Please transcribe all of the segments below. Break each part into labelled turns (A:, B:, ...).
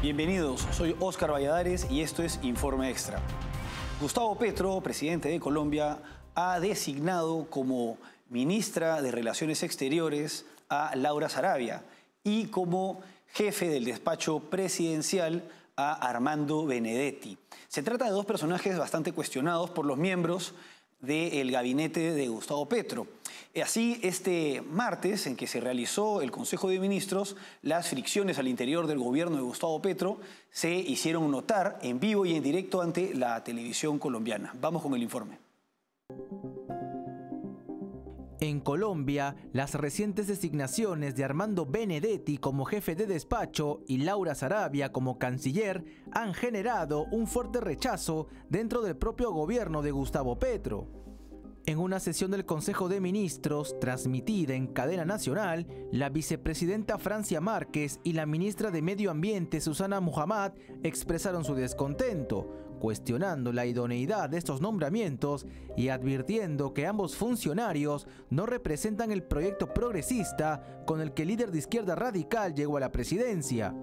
A: Bienvenidos, soy Óscar Valladares y esto es Informe Extra. Gustavo Petro, presidente de Colombia, ha designado como ministra de Relaciones Exteriores a Laura Sarabia y como jefe del despacho presidencial a Armando Benedetti. Se trata de dos personajes bastante cuestionados por los miembros del gabinete de Gustavo Petro. Así, este martes, en que se realizó el Consejo de Ministros, las fricciones al interior del gobierno de Gustavo Petro se hicieron notar en vivo y en directo ante la televisión colombiana. Vamos con el informe.
B: En Colombia, las recientes designaciones de Armando Benedetti como jefe de despacho y Laura Sarabia como canciller han generado un fuerte rechazo dentro del propio gobierno de Gustavo Petro. En una sesión del Consejo de Ministros, transmitida en cadena nacional, la vicepresidenta Francia Márquez y la ministra de Medio Ambiente Susana Muhammad expresaron su descontento, cuestionando la idoneidad de estos nombramientos y advirtiendo que ambos funcionarios no representan el proyecto progresista con el que el líder de izquierda radical llegó a la presidencia.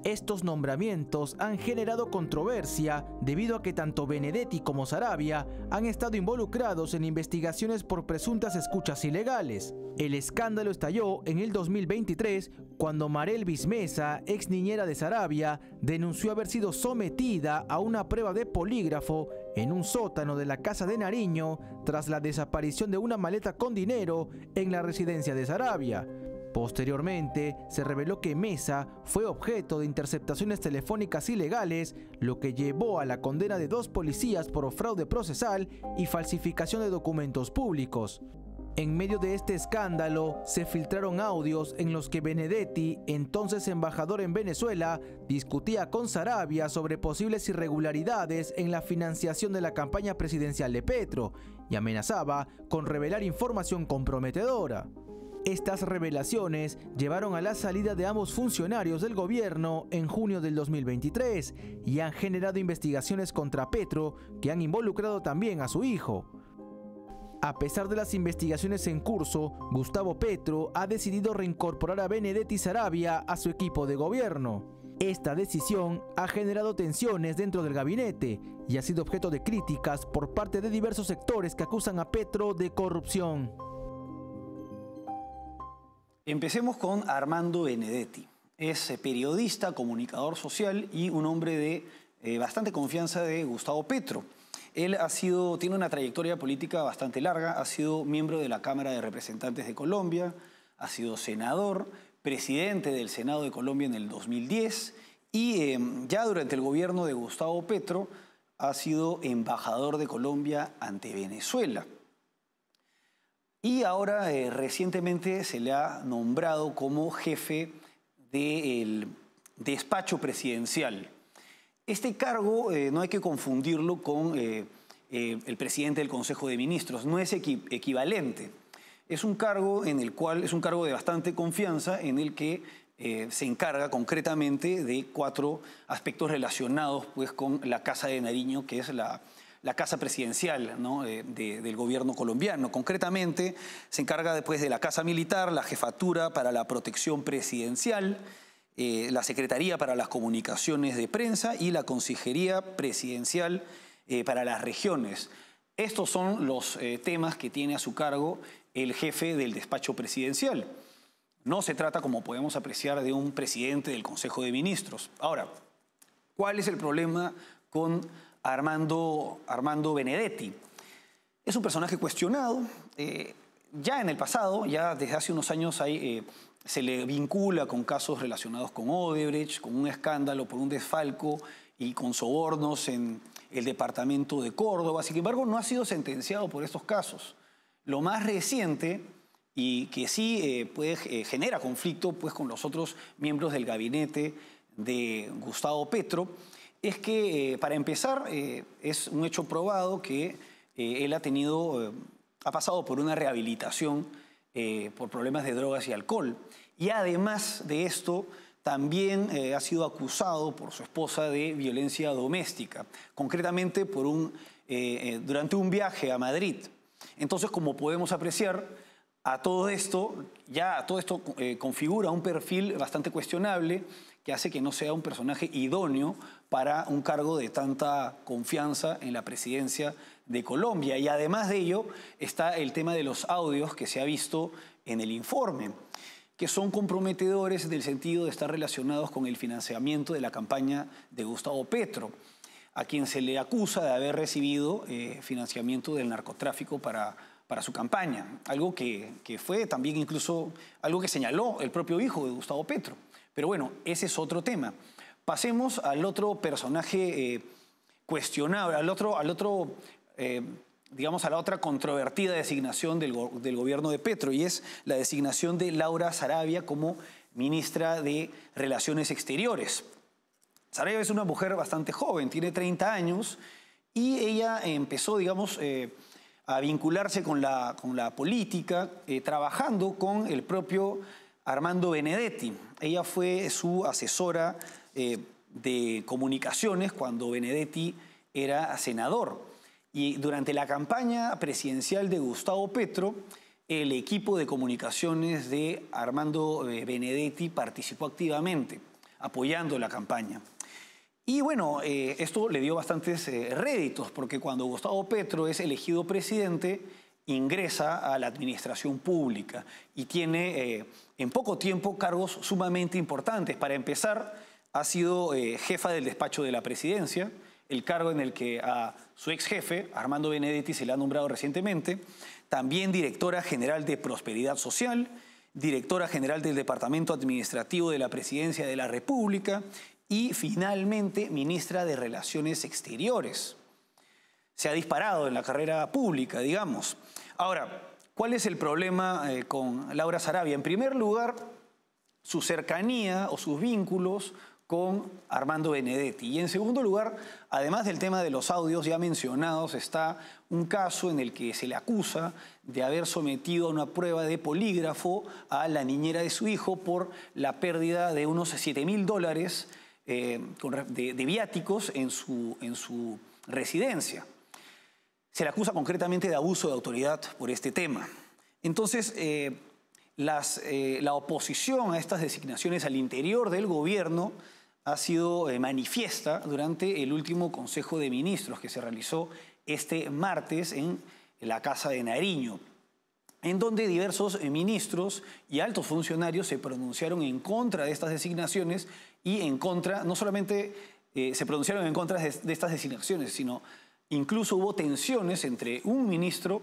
B: Estos nombramientos han generado controversia debido a que tanto Benedetti como Sarabia han estado involucrados en investigaciones por presuntas escuchas ilegales. El escándalo estalló en el 2023 cuando Marelvis Mesa, ex niñera de Sarabia, denunció haber sido sometida a una prueba de polígrafo en un sótano de la casa de Nariño tras la desaparición de una maleta con dinero en la residencia de Sarabia. Posteriormente, se reveló que Mesa fue objeto de interceptaciones telefónicas ilegales, lo que llevó a la condena de 2 policías por fraude procesal y falsificación de documentos públicos. En medio de este escándalo, se filtraron audios en los que Benedetti, entonces embajador en Venezuela, discutía con Sarabia sobre posibles irregularidades en la financiación de la campaña presidencial de Petro y amenazaba con revelar información comprometedora. Estas revelaciones llevaron a la salida de ambos funcionarios del gobierno en junio del 2023 y han generado investigaciones contra Petro que han involucrado también a su hijo. A pesar de las investigaciones en curso, Gustavo Petro ha decidido reincorporar a Benedetti Sarabia a su equipo de gobierno. Esta decisión ha generado tensiones dentro del gabinete y ha sido objeto de críticas por parte de diversos sectores que acusan a Petro de corrupción.
A: Empecemos con Armando Benedetti. Es periodista, comunicador social y un hombre de bastante confianza de Gustavo Petro. Él tiene una trayectoria política bastante larga, ha sido miembro de la Cámara de Representantes de Colombia, ha sido senador, presidente del Senado de Colombia en el 2010 y ya durante el gobierno de Gustavo Petro ha sido embajador de Colombia ante Venezuela. Y ahora recientemente se le ha nombrado como jefe del despacho presidencial. Este cargo no hay que confundirlo con el presidente del Consejo de Ministros, no es equivalente. Es un cargo es un cargo de bastante confianza en el que se encarga concretamente de 4 aspectos relacionados pues, con la Casa de Nariño, que es la casa presidencial, ¿no? del gobierno colombiano. Concretamente, se encarga después de la Casa Militar, la Jefatura para la Protección Presidencial, la Secretaría para las Comunicaciones de Prensa y la Consejería Presidencial para las Regiones. Estos son los temas que tiene a su cargo el jefe del despacho presidencial. No se trata, como podemos apreciar, de un presidente del Consejo de Ministros. Ahora, ¿cuál es el problema con Armando Benedetti? Es un personaje cuestionado. Ya en el pasado, ya desde hace unos años, se le vincula con casos relacionados con Odebrecht, con un escándalo por un desfalco y con sobornos en el departamento de Córdoba. Sin embargo, no ha sido sentenciado por estos casos. Lo más reciente, y que sí genera conflicto pues, con los otros miembros del gabinete de Gustavo Petro, es que, para empezar, es un hecho probado que él ha pasado por una rehabilitación por problemas de drogas y alcohol. Y además de esto, también ha sido acusado por su esposa de violencia doméstica, concretamente durante un viaje a Madrid. Entonces, como podemos apreciar, todo esto configura un perfil bastante cuestionable que hace que no sea un personaje idóneo para un cargo de tanta confianza en la presidencia de Colombia. Y además de ello está el tema de los audios que se ha visto en el informe, que son comprometedores en el sentido de estar relacionados con el financiamiento de la campaña de Gustavo Petro, a quien se le acusa de haber recibido financiamiento del narcotráfico para su campaña, algo que fue también incluso algo que señaló el propio hijo de Gustavo Petro. Pero bueno, ese es otro tema. Pasemos al otro personaje cuestionable, digamos, a la otra controvertida designación del gobierno de Petro, y es la designación de Laura Sarabia como ministra de Relaciones Exteriores. Sarabia es una mujer bastante joven, tiene 30 años, y ella empezó, digamos, a vincularse con la política, trabajando con el propio Armando Benedetti. Ella fue su asesora de comunicaciones cuando Benedetti era senador. Y durante la campaña presidencial de Gustavo Petro, el equipo de comunicaciones de Armando Benedetti participó activamente, apoyando la campaña. Y bueno, esto le dio bastantes réditos, porque cuando Gustavo Petro es elegido presidente, ingresa a la administración pública y tiene en poco tiempo cargos sumamente importantes. Para empezar, ha sido jefa del despacho de la presidencia, el cargo en el que a su ex jefe, Armando Benedetti, se le ha nombrado recientemente. También directora general de Prosperidad Social, directora general del Departamento Administrativo de la Presidencia de la República y finalmente ministra de Relaciones Exteriores. Se ha disparado en la carrera pública, digamos. Ahora, ¿cuál es el problema con Laura Sarabia? En primer lugar, su cercanía o sus vínculos con Armando Benedetti. Y en segundo lugar, además del tema de los audios ya mencionados, está un caso en el que se le acusa de haber sometido a una prueba de polígrafo a la niñera de su hijo por la pérdida de unos $7.000 de viáticos en su residencia. Se le acusa concretamente de abuso de autoridad por este tema. Entonces, la oposición a estas designaciones al interior del gobierno ha sido manifiesta durante el último Consejo de Ministros que se realizó este martes en la Casa de Nariño, en donde diversos ministros y altos funcionarios se pronunciaron en contra de estas designaciones y en contra, no solamente se pronunciaron en contra de estas designaciones, sino incluso hubo tensiones entre un ministro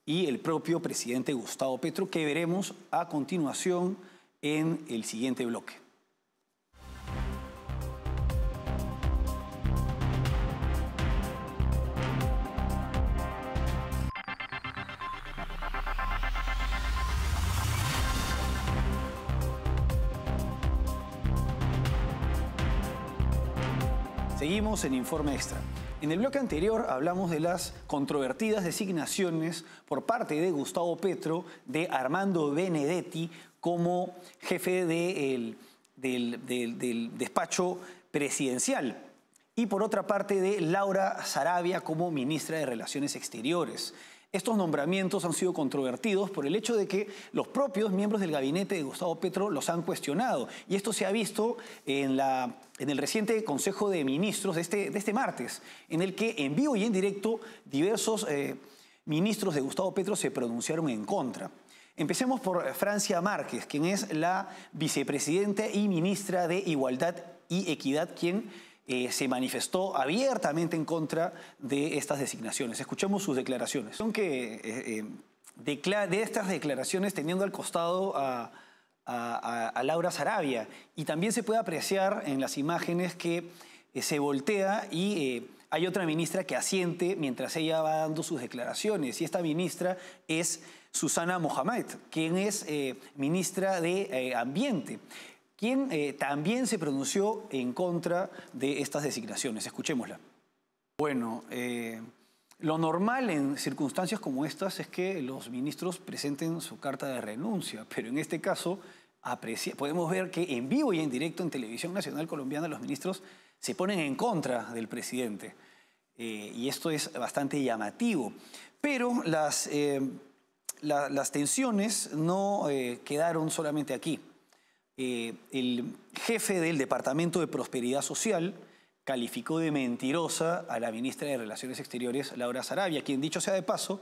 A: y el propio presidente Gustavo Petro, que veremos a continuación en el siguiente bloque. Seguimos en Informe Extra. En el bloque anterior hablamos de las controvertidas designaciones por parte de Gustavo Petro de Armando Benedetti como jefe del despacho presidencial y por otra parte de Laura Sarabia como ministra de Relaciones Exteriores. Estos nombramientos han sido controvertidos por el hecho de que los propios miembros del gabinete de Gustavo Petro los han cuestionado. Y esto se ha visto en el reciente Consejo de Ministros de este martes, en el que en vivo y en directo diversos ministros de Gustavo Petro se pronunciaron en contra. Empecemos por Francia Márquez, quien es la vicepresidenta y ministra de Igualdad y Equidad, quien se manifestó abiertamente en contra de estas designaciones. Escuchemos sus declaraciones. Son que de estas declaraciones teniendo al costado a Laura Sarabia, y también se puede apreciar en las imágenes que se voltea y hay otra ministra que asiente mientras ella va dando sus declaraciones, y esta ministra es Susana Mohamed, quien es ministra de Ambiente, quien también se pronunció en contra de estas designaciones. Escuchémosla. Bueno, lo normal en circunstancias como estas es que los ministros presenten su carta de renuncia, pero en este caso podemos ver que en vivo y en directo en Televisión Nacional Colombiana los ministros se ponen en contra del presidente. Y esto es bastante llamativo. Pero las tensiones no quedaron solamente aquí. El jefe del Departamento de Prosperidad Social calificó de mentirosa a la ministra de Relaciones Exteriores, Laura Sarabia, quien, dicho sea de paso,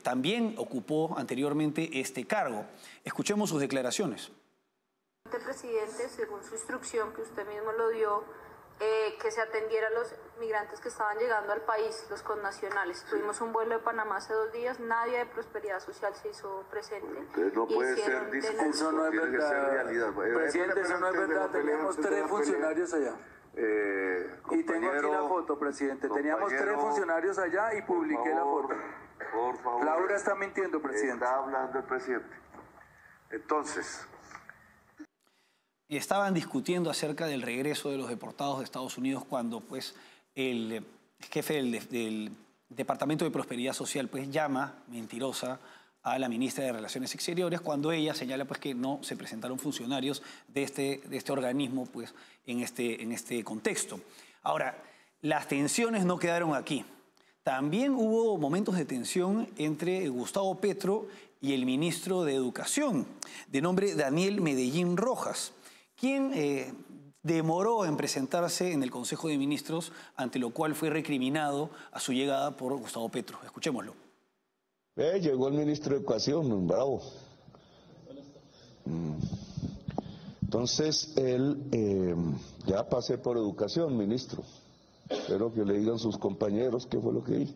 A: también ocupó anteriormente este cargo. Escuchemos sus declaraciones.
C: Presidente, según su instrucción que usted mismo lo dio, que se atendiera a los migrantes que estaban llegando al país, los connacionales. Tuvimos un vuelo de Panamá hace 2 días, nadie de Prosperidad Social se hizo presente.
D: No puede ser discurso,
E: eso no es verdad. Presidente, eso no es verdad. Teníamos 3 funcionarios allá. Y tengo aquí la foto, presidente. Teníamos 3 funcionarios allá y publiqué la foto.
D: Por favor.
E: Laura está mintiendo, presidente.
D: Está hablando el presidente. Entonces,
A: estaban discutiendo acerca del regreso de los deportados de Estados Unidos cuando pues, el jefe del Departamento de Prosperidad Social pues, llama mentirosa a la ministra de Relaciones Exteriores cuando ella señala pues, que no se presentaron funcionarios de este organismo pues, en este contexto. Ahora, las tensiones no quedaron aquí. También hubo momentos de tensión entre Gustavo Petro y el ministro de Educación, de nombre Daniel Medellín Rojas, quien demoró en presentarse en el Consejo de Ministros, ante lo cual fue recriminado a su llegada por Gustavo Petro. Escuchémoslo.
F: Llegó el ministro de Educación, bravo. Entonces, ya pasé por Educación, ministro. Espero que le digan sus compañeros qué fue lo que hizo.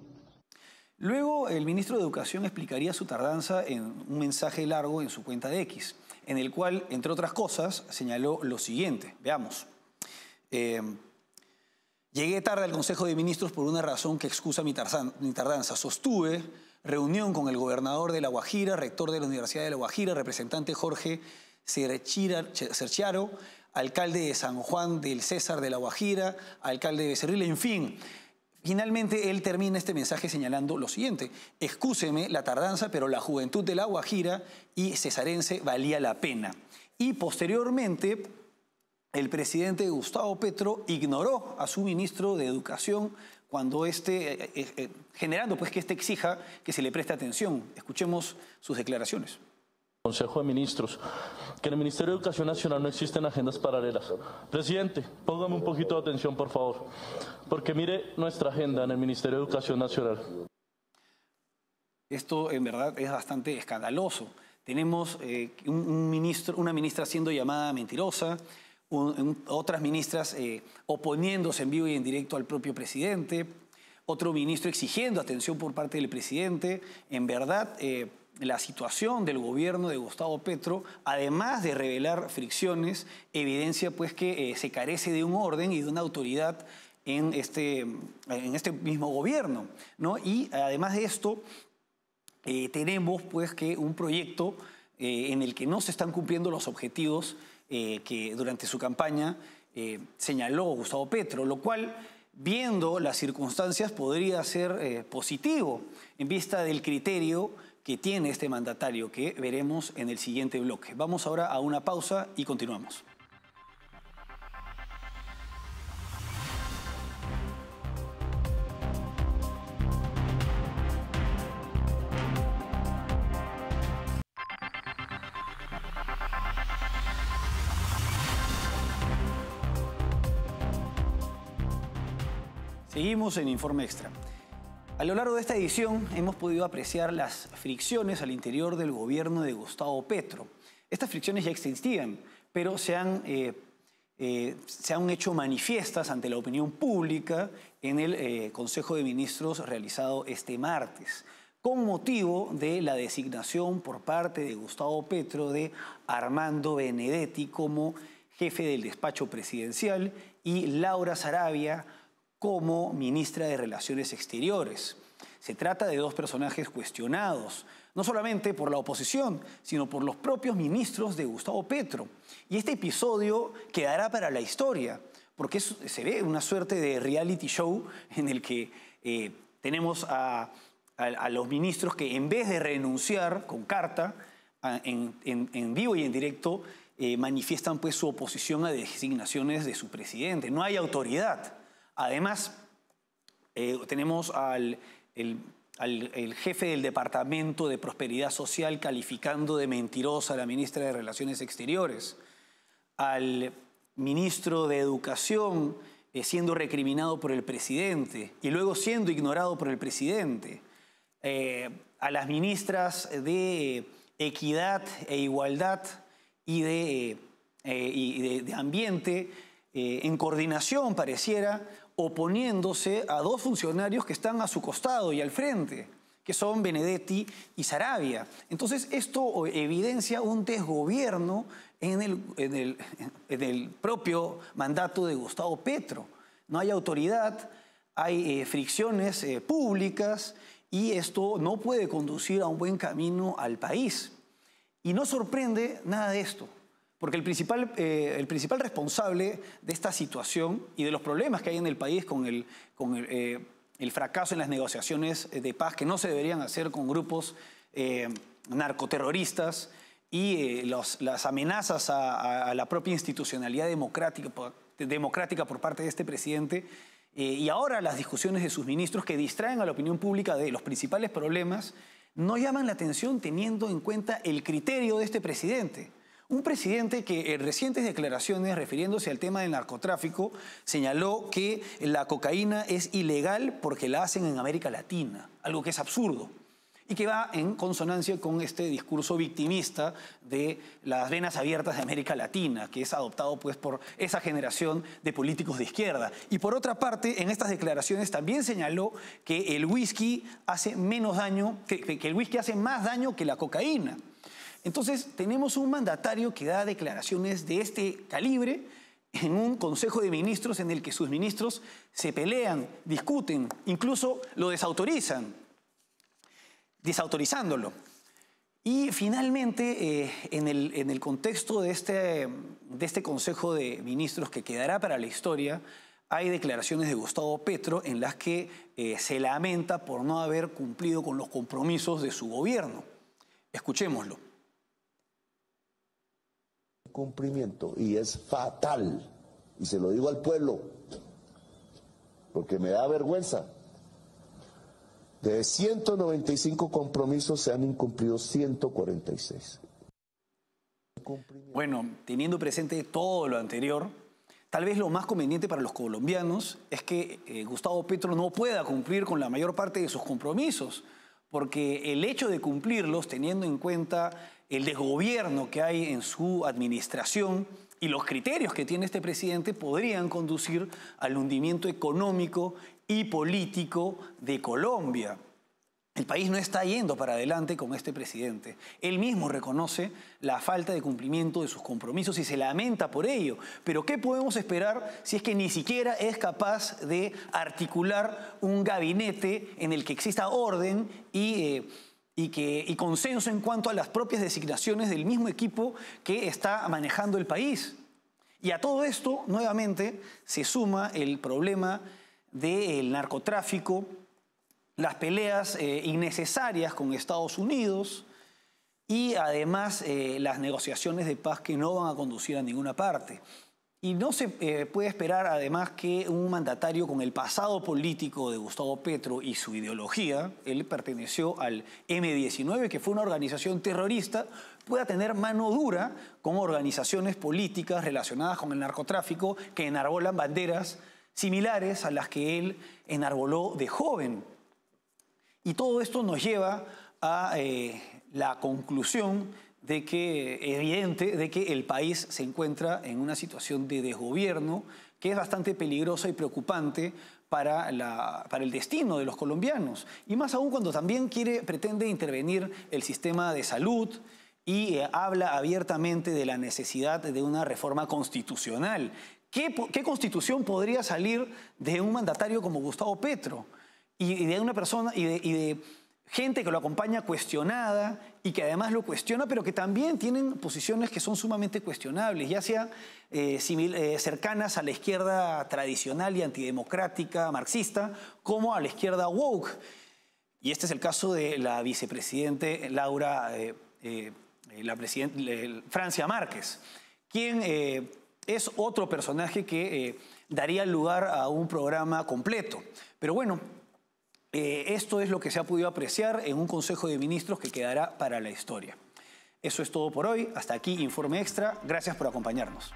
A: Luego, el ministro de Educación explicaría su tardanza en un mensaje largo en su cuenta de X, en el cual, entre otras cosas, señaló lo siguiente. Veamos. Llegué tarde al Consejo de Ministros por una razón que excusa mi tardanza. Sostuve reunión con el gobernador de La Guajira, rector de la Universidad de La Guajira, representante Jorge Cerchiaro, alcalde de San Juan del César de La Guajira, alcalde de Becerril, en fin. Finalmente, él termina este mensaje señalando lo siguiente. Excúseme la tardanza, pero la juventud de La Guajira y cesarense valía la pena. Y posteriormente, el presidente Gustavo Petro ignoró a su ministro de Educación cuando generando pues que exija que se le preste atención. Escuchemos sus declaraciones.
G: Consejo de Ministros, que en el Ministerio de Educación Nacional no existen agendas paralelas. Presidente, póngame un poquito de atención, por favor, porque mire nuestra agenda en el Ministerio de Educación Nacional.
A: Esto, en verdad, es bastante escandaloso. Tenemos una ministra siendo llamada mentirosa, otras ministras oponiéndose en vivo y en directo al propio presidente, otro ministro exigiendo atención por parte del presidente. En verdad, la situación del gobierno de Gustavo Petro, además de revelar fricciones, evidencia pues que se carece de un orden y de una autoridad en este mismo gobierno, ¿no? Y además de esto, tenemos pues que un proyecto en el que no se están cumpliendo los objetivos que durante su campaña señaló Gustavo Petro, lo cual, viendo las circunstancias, podría ser positivo en vista del criterio que tiene este mandatario, que veremos en el siguiente bloque. Vamos ahora a una pausa y continuamos. Seguimos en Informe Extra. A lo largo de esta edición hemos podido apreciar las fricciones al interior del gobierno de Gustavo Petro. Estas fricciones ya existían, pero se han hecho manifiestas ante la opinión pública en el Consejo de Ministros realizado este martes, con motivo de la designación por parte de Gustavo Petro de Armando Benedetti como jefe del despacho presidencial y Laura Sarabia como ministra de Relaciones Exteriores. Se trata de dos personajes cuestionados, no solamente por la oposición, sino por los propios ministros de Gustavo Petro. Y este episodio quedará para la historia, porque se ve una suerte de reality show en el que tenemos a los ministros que, en vez de renunciar con carta, en vivo y en directo, manifiestan pues su oposición a designaciones de su presidente. No hay autoridad. Además, tenemos al el jefe del Departamento de Prosperidad Social calificando de mentirosa a la ministra de Relaciones Exteriores, al ministro de Educación siendo recriminado por el presidente y luego siendo ignorado por el presidente, a las ministras de Equidad e Igualdad y de Ambiente, en coordinación pareciera, oponiéndose a dos funcionarios que están a su costado y al frente, que son Benedetti y Saravia. Entonces esto evidencia un desgobierno en el propio mandato de Gustavo Petro. No hay autoridad, hay fricciones públicas y esto no puede conducir a un buen camino al país. Y no sorprende nada de esto, porque el principal responsable de esta situación y de los problemas que hay en el país con el fracaso en las negociaciones de paz, que no se deberían hacer con grupos narcoterroristas, y las amenazas a la propia institucionalidad democrática por parte de este presidente, y ahora las discusiones de sus ministros que distraen a la opinión pública de los principales problemas, no llaman la atención teniendo en cuenta el criterio de este presidente. Un presidente que en recientes declaraciones, refiriéndose al tema del narcotráfico, señaló que la cocaína es ilegal porque la hacen en América Latina, algo que es absurdo y que va en consonancia con este discurso victimista de las venas abiertas de América Latina, que es adoptado pues por esa generación de políticos de izquierda. Y por otra parte, en estas declaraciones también señaló que el whisky hace menos daño, que el whisky hace más daño que la cocaína. Entonces, tenemos un mandatario que da declaraciones de este calibre en un Consejo de Ministros en el que sus ministros se pelean, discuten, incluso lo desautorizándolo. Y finalmente, en el contexto de este Consejo de Ministros que quedará para la historia, hay declaraciones de Gustavo Petro en las que se lamenta por no haber cumplido con los compromisos de su gobierno. Escuchémoslo.
F: Cumplimiento, y es fatal, y se lo digo al pueblo, porque me da vergüenza. De 195 compromisos se han incumplido 146.
A: Bueno, teniendo presente todo lo anterior, tal vez lo más conveniente para los colombianos es que Gustavo Petro no pueda cumplir con la mayor parte de sus compromisos, porque el hecho de cumplirlos, teniendo en cuenta el desgobierno que hay en su administración y los criterios que tiene este presidente, podrían conducir al hundimiento económico y político de Colombia. El país no está yendo para adelante con este presidente. Él mismo reconoce la falta de cumplimiento de sus compromisos y se lamenta por ello. Pero ¿qué podemos esperar si es que ni siquiera es capaz de articular un gabinete en el que exista orden y consenso en cuanto a las propias designaciones del mismo equipo que está manejando el país? Y a todo esto, nuevamente, se suma el problema del narcotráfico, las peleas innecesarias con Estados Unidos y además las negociaciones de paz que no van a conducir a ninguna parte. Y no se puede esperar además que un mandatario con el pasado político de Gustavo Petro y su ideología, él perteneció al M-19, que fue una organización terrorista, pueda tener mano dura con organizaciones políticas relacionadas con el narcotráfico que enarbolan banderas similares a las que él enarboló de joven. Y todo esto nos lleva a la conclusión evidente de que el país se encuentra en una situación de desgobierno que es bastante peligrosa y preocupante para el destino de los colombianos. Y más aún cuando también pretende intervenir el sistema de salud y habla abiertamente de la necesidad de una reforma constitucional. ¿Qué constitución podría salir de un mandatario como Gustavo Petro? Y de una persona y de gente que lo acompaña cuestionada y que además lo cuestiona, pero que también tienen posiciones que son sumamente cuestionables, ya sea cercanas a la izquierda tradicional y antidemocrática marxista, como a la izquierda woke. Y este es el caso de la vicepresidente Francia Márquez, quien es otro personaje que daría lugar a un programa completo. Pero bueno, Esto es lo que se ha podido apreciar en un Consejo de Ministros que quedará para la historia. Eso es todo por hoy. Hasta aquí Informe Extra. Gracias por acompañarnos.